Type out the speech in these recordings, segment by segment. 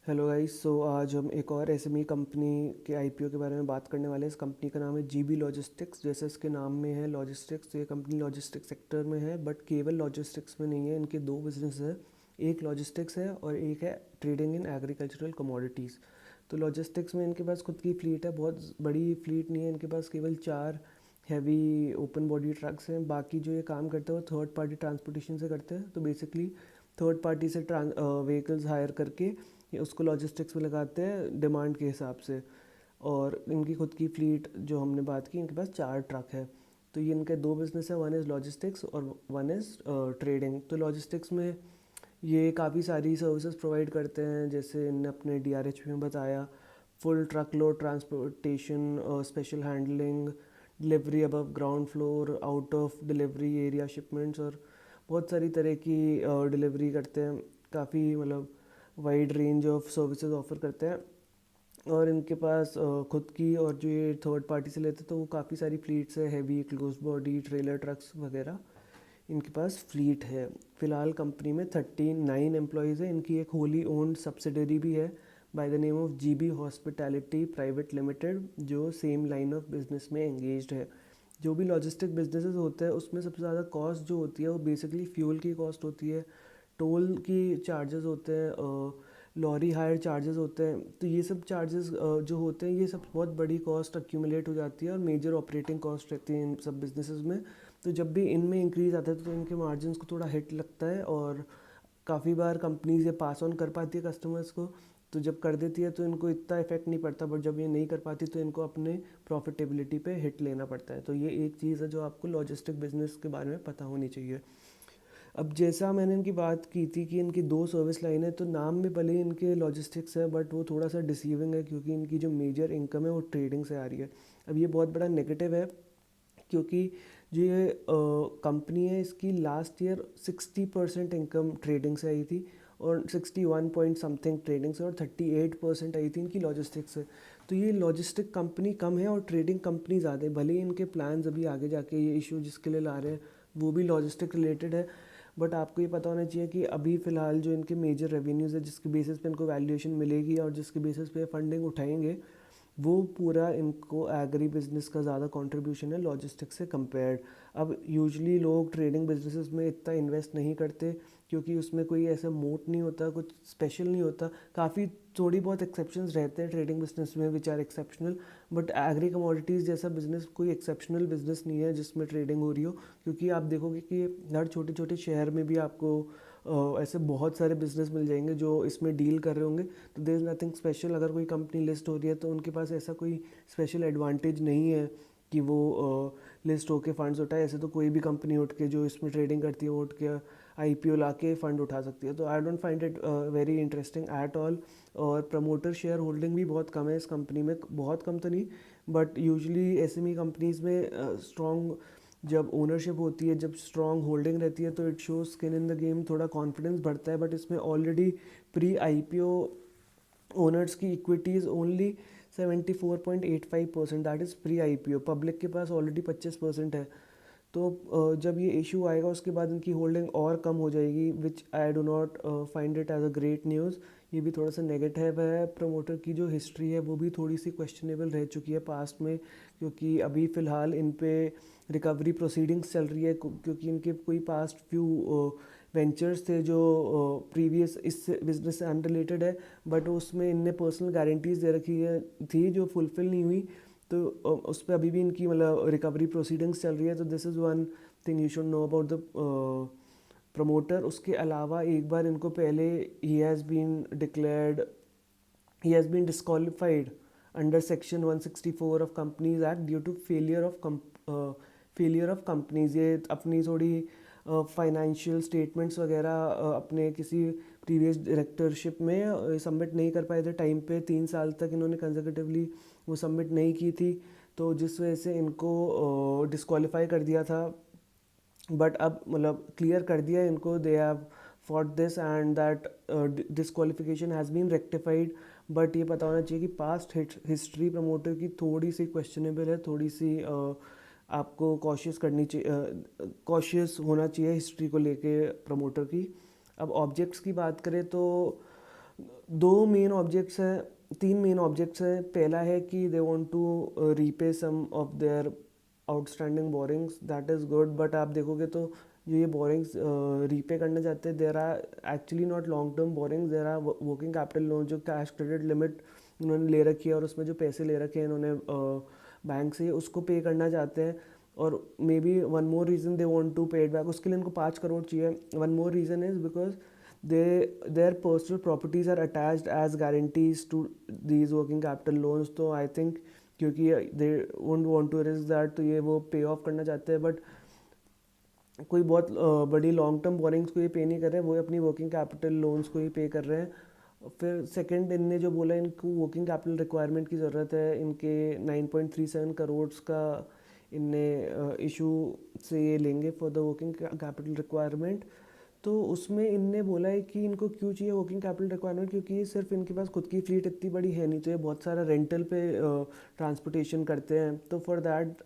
Hello guys. आज हम एक और एसएमई कंपनी के आईपीओ के बारे में बात करने वाले हैं। इस कंपनी का नाम है जीबी लॉजिस्टिक्स। जैसे इसके नाम में है लॉजिस्टिक्स, तो ये कंपनी लॉजिस्टिक्स सेक्टर में है, बट केवल लॉजिस्टिक्स में नहीं है। इनके दो बिजनेस है, एक लॉजिस्टिक्स है और एक है ट्रेडिंग इन एग्रीकल्चरल कमोडिटीज़। तो लॉजिस्टिक्स में इनके पास खुद की फ्लीट है, बहुत बड़ी फ्लीट नहीं है इनके पास, केवल 4 हैवी ओपन बॉडी ट्रक्स हैं। बाकी जो ये काम करते हैं वो थर्ड पार्टी ट्रांसपोर्टेशन से करते हैं। तो बेसिकली थर्ड पार्टी से व्हीकल्स हायर करके ये उसको लॉजिस्टिक्स में लगाते हैं डिमांड के हिसाब से। और इनकी खुद की फ्लीट जो हमने बात की, इनके पास 4 ट्रक है। तो ये इनके दो बिजनेस है, वन इज़ लॉजिस्टिक्स और वन इज़ ट्रेडिंग। तो लॉजिस्टिक्स में ये काफ़ी सारी सर्विसेज प्रोवाइड करते हैं, जैसे इनने अपने डीआरएच में बताया, full truck load transportation, special handling, delivery above ground floor, out of delivery area shipments, और बहुत सारी तरह की डिलीवरी करते हैं। काफ़ी मतलब wide range of services offer करते हैं। और इनके पास खुद की और जो ये थर्ड पार्टी से लेते हैं, तो वो काफ़ी सारी फ्लीट्स है, heavy close body trailer trucks वगैरह इनके पास फ्लीट है। फ़िलहाल कंपनी में 39 एम्प्लॉयज़ है। इनकी एक होली ओन्ड सब्सिडरी भी है by the name of GB hospitality private limited, जो सेम लाइन ऑफ बिजनेस में एंगेज्ड है। जो भी लॉजिस्टिक बिजनेसेस होते हैं उसमें सबसे ज़्यादा कॉस्ट जो होती है वो बेसिकली फ्यूल की कॉस्ट होती है, टोल की चार्जेस होते हैं, लॉरी हायर चार्जेस होते हैं। तो ये सब चार्जेस जो होते हैं, ये सब बहुत बड़ी कॉस्ट अक्यूमुलेट हो जाती है और मेजर ऑपरेटिंग कॉस्ट रहती है इन सब बिजनेसेस में। तो जब भी इनमें इंक्रीज़ आता है तो इनके मार्जिन्स को थोड़ा हिट लगता है, और काफ़ी बार कंपनीज ये पास ऑन कर पाती है कस्टमर्स को। तो जब कर देती है तो इनको इतना इफेक्ट नहीं पड़ता, बट जब ये नहीं कर पाती तो इनको अपने प्रॉफिटेबिलिटी पे हिट लेना पड़ता है। तो ये एक चीज़ है जो आपको लॉजिस्टिक बिजनेस के बारे में पता होनी चाहिए। अब जैसा मैंने इनकी बात की थी कि इनकी दो सर्विस लाइन है, तो नाम में भले ही इनके लॉजिस्टिक्स है, बट वो थोड़ा सा डिसीविंग है, क्योंकि इनकी जो मेजर इनकम है वो ट्रेडिंग से आ रही है। अब ये बहुत बड़ा नेगेटिव है, क्योंकि जो ये कंपनी है इसकी लास्ट ईयर 60% इनकम ट्रेडिंग से आई थी, और 61 पॉइंट समथिंग ट्रेडिंग से, और 38% आई थी इनकी लॉजिस्टिक्स से। तो ये लॉजिस्टिक कंपनी कम है और ट्रेडिंग कंपनी ज़्यादा है। भले ही इनके प्लान्स अभी आगे जाके ये इशू जिसके लिए ला रहे हैं वो भी लॉजिस्टिक रिलेटेड है, बट आपको ये पता होना चाहिए कि अभी फ़िलहाल जो इनके मेजर रेवेन्यूज़ है, जिसके बेसिस पे इनको वैल्यूएशन मिलेगी और जिसके बेसिस पे फंडिंग उठाएंगे, वो पूरा इनको एग्री बिजनेस का ज़्यादा कंट्रीब्यूशन है लॉजिस्टिक्स से कंपेयर्ड। अब यूजुअली लोग ट्रेडिंग बिजनेसेस में इतना इन्वेस्ट नहीं करते, क्योंकि उसमें कोई ऐसा मोट नहीं होता, कुछ स्पेशल नहीं होता। काफ़ी थोड़ी बहुत एक्सेप्शंस रहते हैं ट्रेडिंग बिजनेस में which are exceptional, but agri commodities जैसा बिजनेस कोई एक्सेप्शनल बिजनेस नहीं है जिसमें ट्रेडिंग हो रही हो। क्योंकि आप देखोगे कि हर छोटे छोटे शहर में भी आपको ऐसे बहुत सारे बिजनेस मिल जाएंगे जो इसमें डील कर रहे होंगे। तो देयर इज़ नथिंग स्पेशल। अगर कोई कंपनी लिस्ट हो रही है तो उनके पास ऐसा कोई स्पेशल एडवांटेज नहीं है कि वो लिस्ट होके फंड्स उठाए। ऐसे तो कोई भी कंपनी उठ के जो इसमें ट्रेडिंग करती है, वो उठ के आईपीओ ला के फ़ंड उठा सकती है। तो I don't find it very interesting at all. और प्रमोटर शेयर होल्डिंग भी बहुत कम है इस कंपनी में, बहुत कम तो नहीं, बट यूजुअली एसएमई कंपनीज़ में स्ट्रॉन्ग जब ओनरशिप होती है, जब स्ट्रॉन्ग होल्डिंग रहती है, तो it show skin in the game, थोड़ा कॉन्फिडेंस बढ़ता है। बट इसमें ऑलरेडी प्री आईपीओ ओनर्स की equities only 74.85%, that is pre IPO. Public के पास ऑलरेडी 25% है। तो जब ये इशू आएगा उसके बाद इनकी होल्डिंग और कम हो जाएगी, which I do not find it as a great news. ये भी थोड़ा सा नेगेटिव है। प्रमोटर की जो हिस्ट्री है वो भी थोड़ी सी क्वेश्चनेबल रह चुकी है पास्ट में, क्योंकि अभी फ़िलहाल इन पे रिकवरी प्रोसीडिंग्स चल रही है, क्योंकि इनके कोई पास्ट फ्यू वेंचर्स थे जो प्रीवियस इस बिजनेस से अनरिलेटेड है, बट उसमें इनने पर्सनल गारंटीज़ दे रखी है थी जो फुलफ़िल नहीं हुई। तो उस पर अभी भी इनकी मतलब रिकवरी प्रोसीडिंग्स चल रही है। तो this is one thing you should know about the promoter. उसके अलावा एक बार इनको पहले ही has been disqualified under section 164 of companies act due to failure of companies. ये अपनी थोड़ी फाइनेंशियल स्टेटमेंट्स वगैरह अपने किसी प्रीवियस डायरेक्टरशिप में सबमिट नहीं कर पाए थे टाइम पे। 3 साल तक इन्होंने कंसेक्यूटिवली वो सबमिट नहीं की थी, तो जिस वजह से इनको डिस्क्वालीफाई कर दिया था। बट अब मतलब क्लियर कर दिया इनको, they have fought this and that disqualification has been rectified. But ये पता होना चाहिए कि पास्ट हिस्ट्री प्रमोटर की थोड़ी सी क्वेश्चनेबल है, थोड़ी सी आपको कॉशियस करनी चाहिए, कॉशियस होना चाहिए हिस्ट्री को लेके प्रमोटर की। अब ऑब्जेक्ट्स की बात करें तो दो मेन ऑब्जेक्ट्स हैं, तीन मेन ऑब्जेक्ट्स हैं। पहला है कि they want to repay some of their outstanding borrowings, that is good. But आप देखोगे तो जो ये बोरिंग्स रीपे करना चाहते हैं, there are actually not long term borrowings, there are working capital loan, जो कैश क्रेडिट लिमिट उन्होंने ले रखी है और उसमें जो पैसे ले रखे हैं इन्होंने बैंक से, उसको पे करना चाहते हैं। और maybe one more reason they want to pay it back, उसके लिए उनको 5 करोड़ चाहिए। One more reason is because their personal properties are attached as guarantees to these working capital loans। तो आई थिंक क्योंकि they won't want to risk that, तो ये वो पे ऑफ करना चाहते हैं। बट कोई बहुत बड़ी लॉन्ग टर्म बोरिंग्स को ये पे नहीं कर रहे हैं, वो अपनी वर्किंग कैपिटल लोन्स को ही पे कर रहे हैं। फिर सेकंड, इनने जो बोला इनको वर्किंग कैपिटल रिक्वायरमेंट की ज़रूरत है, इनके 9.37 करोड़ का इनने इशू से ये लेंगे for the working capital requirement. तो उसमें इनने बोला है कि इनको क्यों चाहिए वर्किंग कैपिटल रिक्वायरमेंट, क्योंकि ये सिर्फ इनके पास खुद की फ्लीट इतनी बड़ी है नहीं, तो ये बहुत सारा रेंटल पे ट्रांसपोर्टेशन करते हैं। तो for that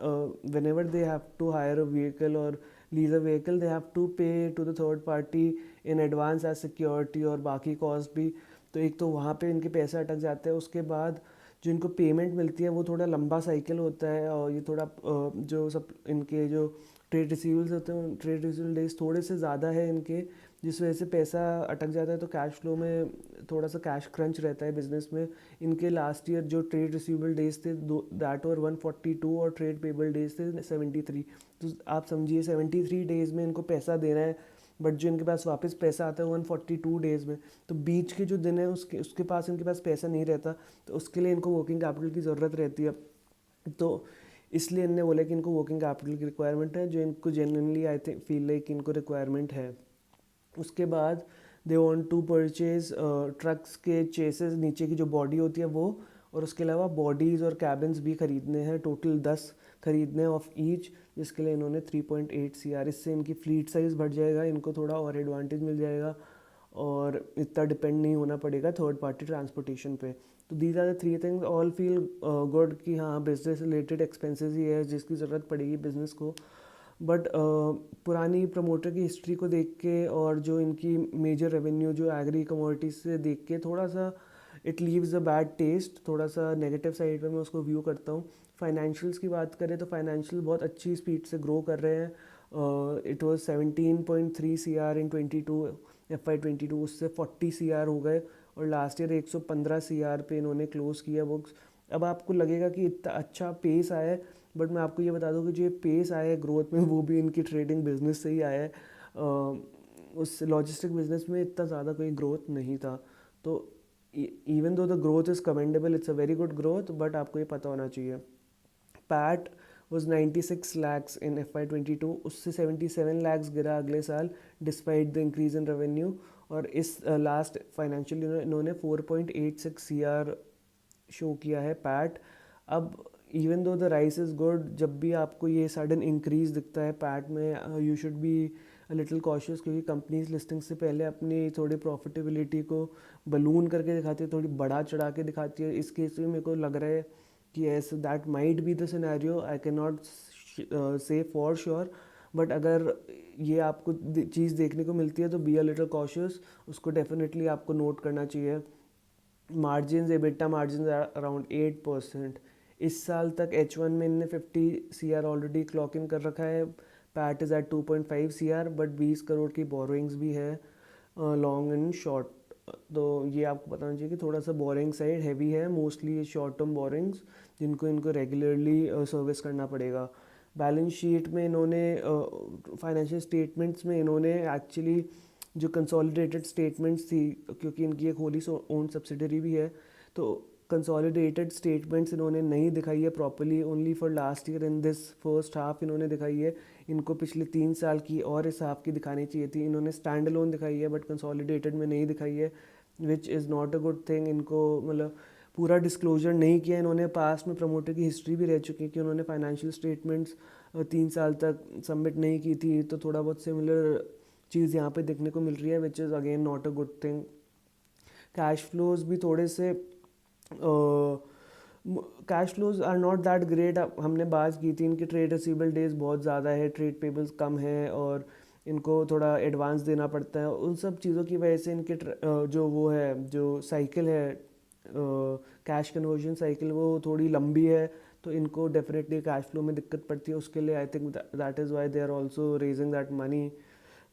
whenever they have to hire a vehicle और lease a vehicle, they have to pay to the third party in advance as security और बाकी कॉस्ट भी। तो एक तो वहाँ पे इनके पैसे अटक जाते हैं। उसके बाद जो इनको पेमेंट मिलती है वो थोड़ा लंबा साइकिल होता है, और ये थोड़ा जो सब इनके जो ट्रेड रिसीवल्स होते हैं, ट्रेड रिसीवल डेज थोड़े से ज़्यादा है इनके, जिस वजह से पैसा अटक जाता है। तो कैश फ्लो में थोड़ा सा कैश क्रंच रहता है बिजनेस में। इनके लास्ट ईयर जो ट्रेड रिसीवेबल डेज थे दैट वर 142 और ट्रेड पेबल डेज थे 73। तो आप समझिए 73 डेज़ में इनको पैसा देना है, बट जो इनके पास वापस पैसा आता है 142 डेज़ में। तो बीच के जो दिन है उसके पास इनके पास पैसा नहीं रहता, तो उसके लिए इनको वर्किंग कैपिटल की ज़रूरत रहती है। तो इसलिए इनने बोला कि इनको वर्किंग कैपिटल की रिक्वायरमेंट है, जो इनको genuinely I think feel like इनको रिक्वायरमेंट है। उसके बाद they want to purchase trucks के चेसेस, नीचे की जो बॉडी होती है वो, और उसके अलावा बॉडीज़ और कैबिन्स भी ख़रीदने हैं, टोटल 10 खरीदने हैं ऑफ ईच, जिसके लिए इन्होंने 3.8 CR। इससे इनकी फ्लीट साइज़ बढ़ जाएगा, इनको थोड़ा और एडवांटेज मिल जाएगा और इतना डिपेंड नहीं होना पड़ेगा थर्ड पार्टी ट्रांसपोर्टेशन पे। तो these are the three things, all feel good कि हाँ बिजनेस रिलेटेड एक्सपेंसेस ही है जिसकी ज़रूरत पड़ेगी बिज़नेस को। बट पुरानी प्रमोटर की हिस्ट्री को देख के और जो इनकी मेजर रेवेन्यू जो एग्री कमोडिटीज़ से देख के थोड़ा सा it leaves a bad taste, थोड़ा सा नेगेटिव साइड पे मैं उसको व्यू करता हूँ। फाइनेंशियल्स की बात करें तो फाइनेंशियल बहुत अच्छी स्पीड से ग्रो कर रहे हैं। It was 17.3 CR in 22 FY22, उससे 40 CR हो गए, और लास्ट ईयर 115 CR पे इन्होंने क्लोज किया बुक्स। अब आपको लगेगा कि इतना अच्छा पेस आया है, बट मैं आपको ये बता दूं कि जो ये पेस आया है ग्रोथ में वो भी इनकी ट्रेडिंग बिजनेस से ही आया है। उस लॉजिस्टिक बिजनेस में इतना ज़्यादा कोई ग्रोथ नहीं था। तो even though the growth is commendable, it's a very good growth, but आपको ये पता होना चाहिए। PAT was 96 lakhs in FY22, उससे 77 lakhs गिरा अगले साल despite the increase in revenue. और इस लास्ट फाइनेंशियल इन्होंने 4.86 CR शो किया है पैट। अब even though the rice is good, जब भी आपको ये सडन इंक्रीज दिखता है पैट में, you should be a little cautious, क्योंकि कंपनीज लिस्टिंग से पहले अपनी थोड़ी प्रॉफिटेबिलिटी को बलून करके दिखाती है, थोड़ी बढ़ा चढ़ा के दिखाती है। इस केस में मेरे को लग रहा है कि ऐसे that might be the scenario, I can not से फॉर श्योर, बट अगर ये आपको चीज़ देखने को मिलती है तो बी अ लिटिल कॉशियस, उसको डेफिनेटली आपको नोट करना चाहिए। Margin, EBITDA margin around 8%। इस साल तक H1 में इनने 50 CR ऑलरेडी क्लॉक इन कर रखा है। PAT is at 2.5 CR, but 20 crore की बोरिंग्स भी है लॉन्ग एंड शॉर्ट। तो ये आपको बताना चाहिए कि थोड़ा सा बोरिंग साइड हैवी है, मोस्टली शॉर्ट टर्म बोरिंग्स जिनको इनको रेगुलरली सर्विस करना पड़ेगा। बैलेंस शीट में इन्होंने फाइनेंशियल स्टेटमेंट्स में इन्होंने एक्चुअली जो कंसोलिडेटेड स्टेटमेंट्स थी, क्योंकि इनकी एक होली ओन सब्सिडरी भी है, तो कंसोलिडेटेड स्टेटमेंट्स इन्होंने नहीं दिखाई है properly, only for last year in this first half इन्होंने दिखाई है। इनको पिछले 3 साल की और इस हाफ की दिखानी चाहिए थी, इन्होंने स्टैंड अलोन दिखाई है बट कंसोलिडेटेड में नहीं दिखाई है, which is not a good thing. इनको मतलब पूरा डिस्क्लोजर नहीं किया इन्होंने। पास्ट में प्रमोटर की हिस्ट्री भी रह चुकी है कि उन्होंने फाइनेंशियल स्टेटमेंट्स 3 साल तक सबमिट नहीं की थी, तो थोड़ा बहुत सिमिलर चीज़ यहाँ पे देखने को मिल रही है, which is again not a good thing. Cash flows भी थोड़े से cash flows are not that great. हमने बात की थी इनके ट्रेड रिसीवेबल डेज बहुत ज़्यादा है, ट्रेड पेबल्स कम है, और इनको थोड़ा एडवांस देना पड़ता है, उन सब चीज़ों की वजह से इनके जो वो है, जो साइकिल है, कैश कन्वर्जन साइकिल, वो थोड़ी लंबी है। तो इनको डेफिनेटली कैश फ्लो में दिक्कत पड़ती है, उसके लिए I think that is why they are also raising that money.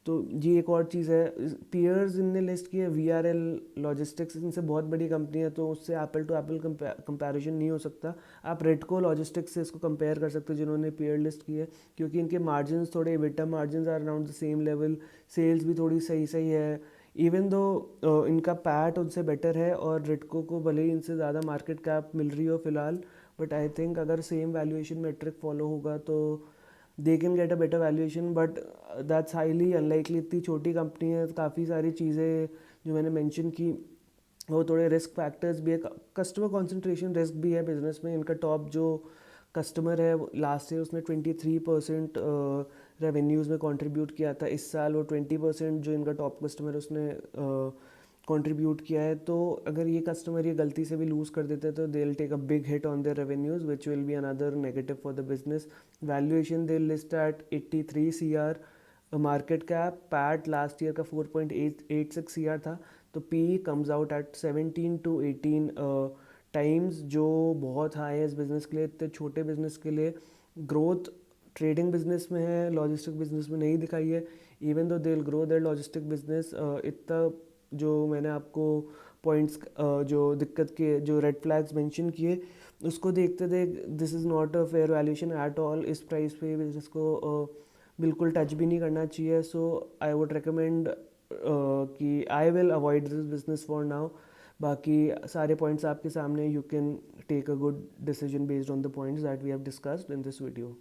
तो ये एक और चीज़ है। पीयर्स इनने लिस्ट की है VRL लॉजिस्टिक्स, इनसे बहुत बड़ी कंपनी है, तो उससे एप्पल टू एप्पल कंपैरिजन नहीं हो सकता। आप रेडको लॉजिस्टिक्स से इसको कंपेयर कर सकते हो जिन्होंने पीयर लिस्ट की है, क्योंकि इनके मार्जिन थोड़े EBITDA margin are around the same level, sales भी थोड़ी सही सही है। इवन दो इनका पैट उनसे बेटर है, और रेडको को भले ही इनसे ज़्यादा मार्केट कैप मिल रही हो फिलहाल, बट आई थिंक अगर सेम वैल्यूएशन मेट्रिक फॉलो होगा तो they can get a better valuation, but that's highly unlikely. इतनी छोटी कंपनी है, काफ़ी सारी चीज़ें जो मैंने मेंशन की वो थोड़े रिस्क फैक्टर्स भी है, कस्टमर कंसंट्रेशन रिस्क भी है बिजनेस में। इनका टॉप जो कस्टमर है लास्ट ईयर उसने 23% रेवेन्यूज़ में कंट्रीब्यूट किया था, इस साल वो 20% जो इनका टॉप कस्टमर है उसने कंट्रीब्यूट किया है। तो अगर ये कस्टमर ये गलती से भी लूज़ कर देते हैं तो they will take a big hit on their revenues which will be another negative for the business. Valuation they list at 83 CR, market cap, PAT last year का 4.86 CR था, तो P comes out at 17 to 18 times, जो बहुत high है इस business के लिए, इतने छोटे बिजनेस के लिए। ग्रोथ ट्रेडिंग बिजनेस में है, लॉजिस्टिक बिजनेस में नहीं दिखाई है। Even though they will grow there logistic business, इतना जो मैंने आपको पॉइंट्स जो दिक्कत के जो रेड फ्लैग्स मेंशन किए उसको देखते देख this is not a fair valuation at all. इस प्राइस पे बिजनेस को बिल्कुल टच भी नहीं करना चाहिए। सो आई वुड रिकमेंड कि I will avoid this business for now. बाकी सारे पॉइंट्स आपके सामने, you can take a good decision based on the points that we have discussed in this video.